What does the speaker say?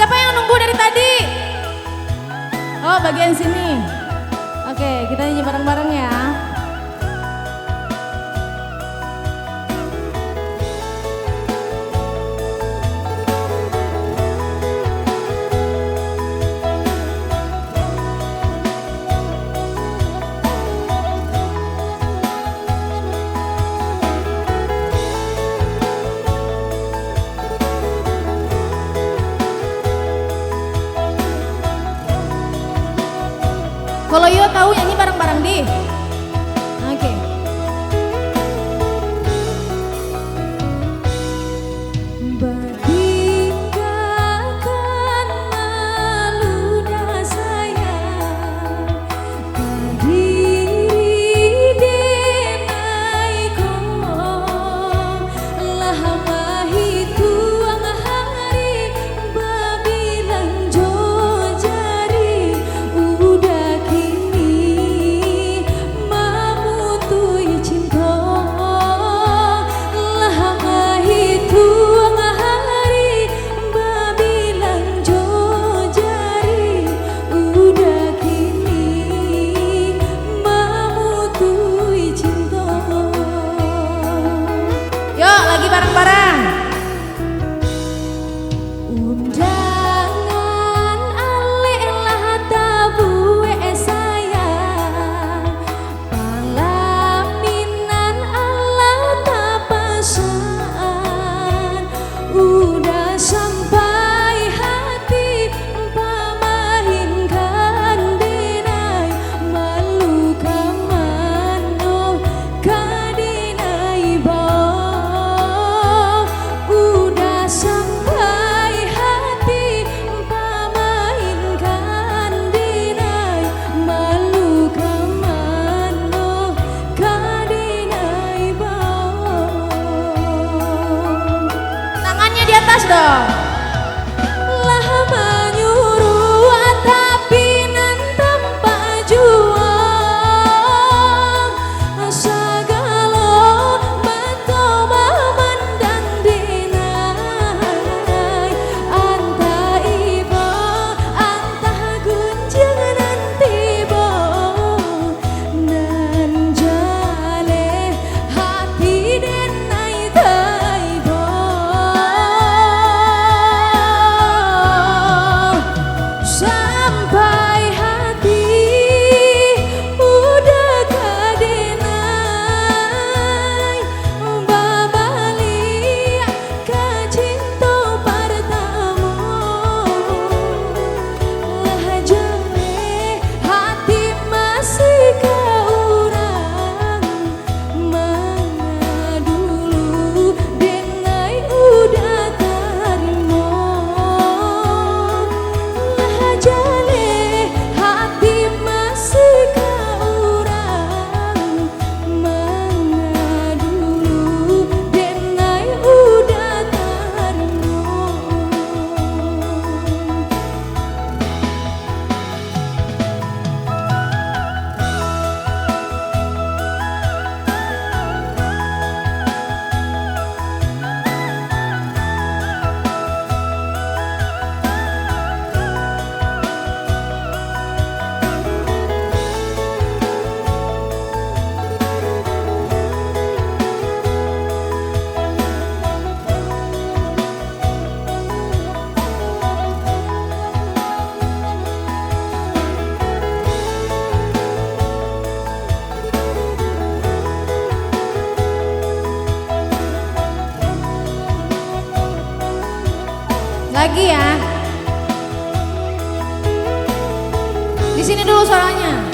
Siapa yang nunggu dari tadi? Oh, bagian sini. Oke, kita nyanyi bareng-bareng ya. Kalau yo tahu nyanyi bareng-bareng di. Oke. Bertinggalkan malunya sayang, berdiri denai kong, lah mahituang hari babilang jojari udah kini mamutui cinta, lah mahituang hari babilang jojari udah kini mamutui cinta. Yuk, lagi bareng-bareng. Undangan alek lah tabue sayang, palaminan Allah tapasaan, udah sampai hati pamahinkan denai malu kamano kadinai bawah, udah sampai hati pamahinkan denai malu kamano kadinai bawah. Tangannya di atas dong. Lah menyuruh tapi nan tanpa juang, sagala mencoba mendandenai, anta iba anta gunjang nan tiba, nan jale hati denai taiba, sampai hati udah kadenai babali ka cinta pertama, lah jale hati masih ka urang, mana dulu denai udah terima, lah jale hati masih ka urang, mana dulu denai udah terima. Lagi ya. Di sini dulu suaranya.